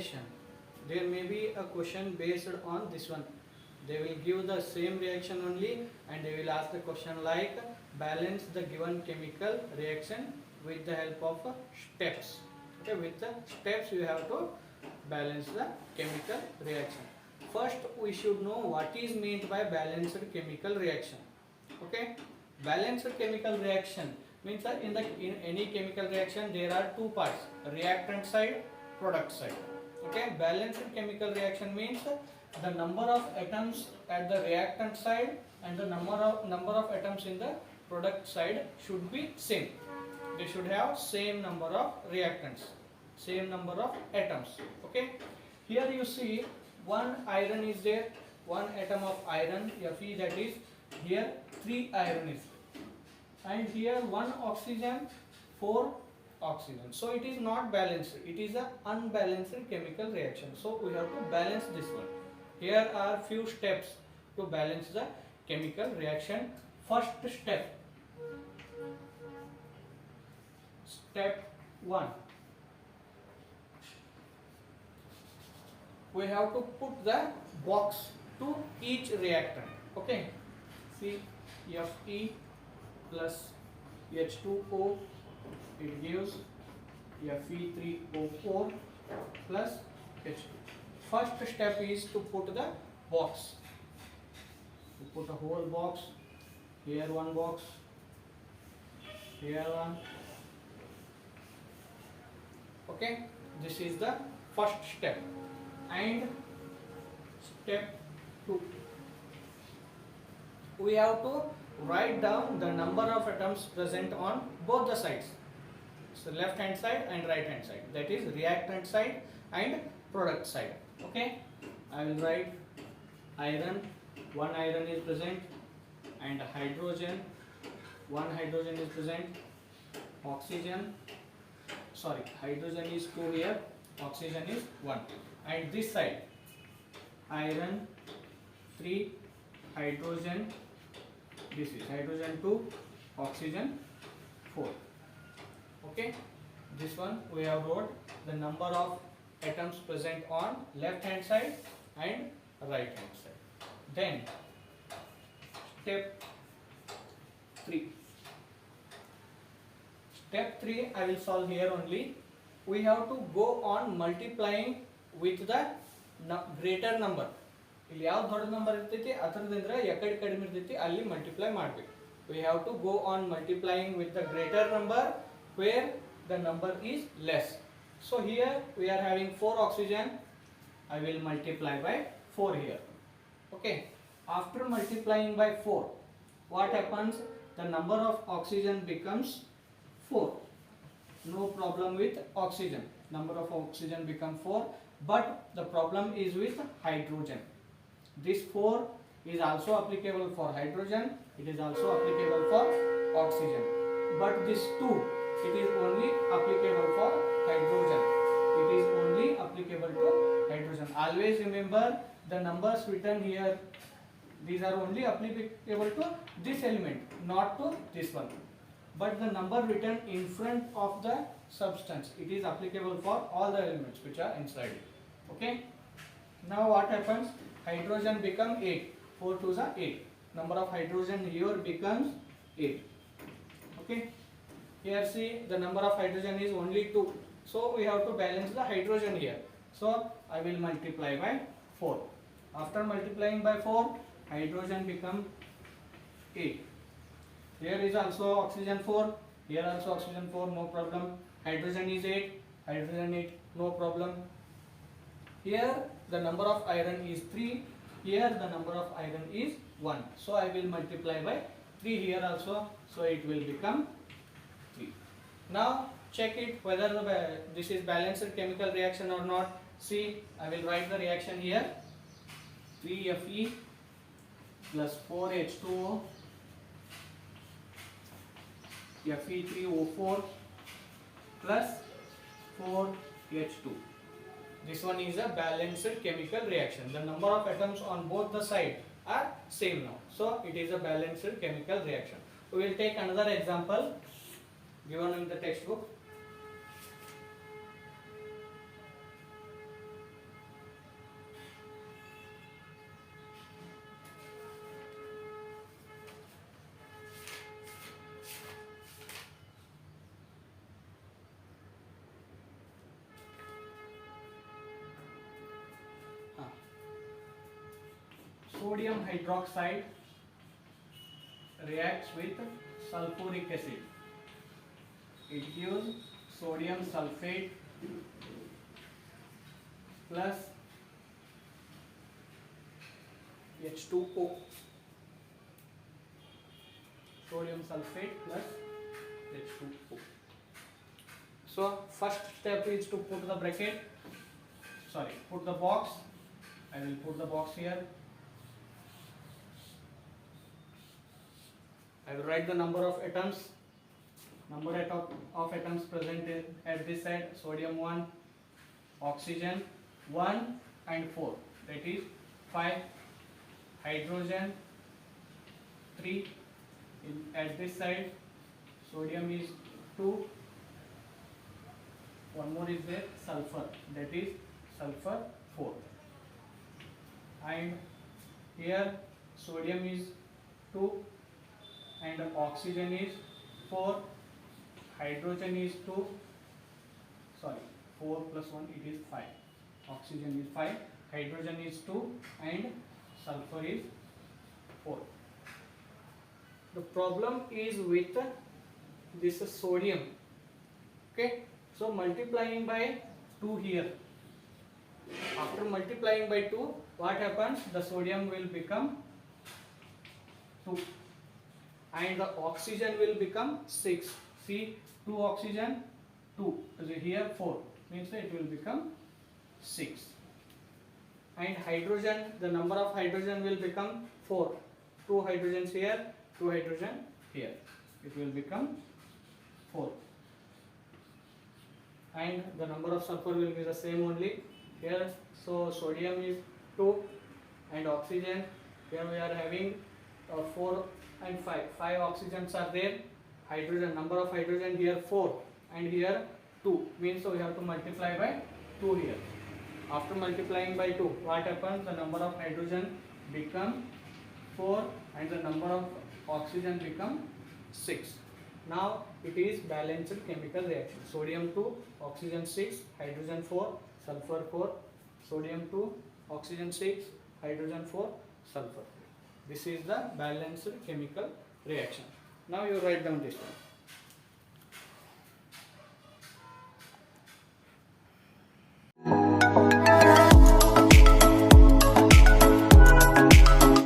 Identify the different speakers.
Speaker 1: reaction. There may be a question based on this one. They will give the same reaction only, and they will ask the question like balance the given chemical reaction with the help of steps. Okay, with the steps you have to balance the chemical reaction. First we should know what is meant by balanced chemical reaction. Okay, balanced chemical reaction means that in any chemical reaction there are two parts, reactant side, product side. Okay, balanced chemical reaction means the number of atoms at the reactant side and the number of atoms in the product side should be same. They should have same number of reactants, same number of atoms. Okay, here you see one iron is there, one atom of iron Fe, that is here 3 iron is, and here 1 oxygen, 4 oxygen. So it is not balanced, it is an unbalanced chemical reaction. So we have to balance this one. Here are few steps to balance the chemical reaction. First step, step 1, we have to put the box to each reactant. Okay, see Fe plus H2O, it gives Fe3O4 plus H2. First step is to put the box. You put a whole box, here one box, here one. Okay, this is the first step. And step 2, we have to write down the number of atoms present on both the sides, so left hand side and right hand side, that is reactant side and product side. Okay, I will write iron, 1 iron is present, and hydrogen, 1 hydrogen is present, oxygen, sorry, hydrogen is 2 here, oxygen is 1, and this side iron 3, hydrogen, this is hydrogen 2, oxygen 4. Okay, this one we have wrote the number of atoms present on left hand side and right hand side. Then step 3. Step 3 I will solve here only. We have to go on multiplying with the greater number. ಇಲ್ಲಿ ಯಾವ ದೊಡ್ಡ number ಇರ್ತೈತಿ ಅದರದಿಂದ ಯಾಕಡೆ ಕಡಿಮೆ ಇರ್ತೈತಿ ಅಲ್ಲಿ multiply ಮಾಡಬೇಕು. We have to go on multiplying with the greater number where the number is less. So here we are having 4 oxygen, I will multiply by 4 here. Okay, after multiplying by 4, what happens? The number of oxygen becomes 4. No problem with oxygen, number of oxygen become 4, but the problem is with hydrogen. This 4 is also applicable for hydrogen, it is also applicable for oxygen, but this 2, it is only applicable for hydrogen. It is only applicable to hydrogen. Always remember the numbers written here, these are only applicable to this element, not to this one. But the number written in front of the substance, it is applicable for all the elements which are inside it. Okay. Now what happens? Hydrogen become 8. 4 2s are 8. Number of hydrogen here becomes 8. Okay. Here see the number of hydrogen is only 2. So we have to balance the hydrogen here. So I will multiply by 4. After multiplying by 4, hydrogen become 8. Here is also oxygen 4. Here also oxygen 4. No problem. Hydrogen is 8. Hydrogen 8. No problem. Here the number of iron is 3. Here the number of iron is 1. So I will multiply by 3 here also. So it will become 3. Now check it whether this is balanced chemical reaction or not. See, I will write the reaction here. 3Fe plus 4H2O, Fe3O4 plus 4H2. This one is a balanced chemical reaction. The number of atoms on both the sides are same now. So it is a balanced chemical reaction. We will take another example given in the textbook. sodium hydroxide reacts with sulfuric acid. It gives sodium sulfate plus H2O. Sodium sulfate plus H2O. So first step is to put the bracket, put the box. I will put the box here. I will write the number of atoms. Number of atoms present at this side: sodium 1, oxygen 1 and 4. That is 5. Hydrogen 3. At this side, sodium is 2. One more is there, sulfur. That is sulfur 4. And here sodium is 2 and oxygen is 4. Hydrogen is 2. 4 plus 1, it is 5. Oxygen is 5. Hydrogen is 2 and sulfur is 4. The problem is with this sodium. Okay, so multiplying by 2 here. After multiplying by 2, what happens? The sodium will become 2 and the oxygen will become 6. See, 2 oxygen, 2. So here 4 means it will become 6. And hydrogen, the number of hydrogen will become 4. 2 hydrogens here, 2 hydrogen here. It will become 4. And the number of sulfur will be the same only here. So sodium is 2 and oxygen, here we are having 4 and 5. 5 oxygens are there. Hydrogen, number of hydrogen here 4 and here 2, means so we have to multiply by 2 here. After multiplying by 2, what happens? The number of hydrogen become 4 and the number of oxygen become 6. Now it is balanced chemical reaction. Sodium 2, oxygen 6, hydrogen 4, sulfur 4. Sodium 2, oxygen 6, hydrogen 4, sulfur. This is the balanced chemical reaction. Now you write down this one.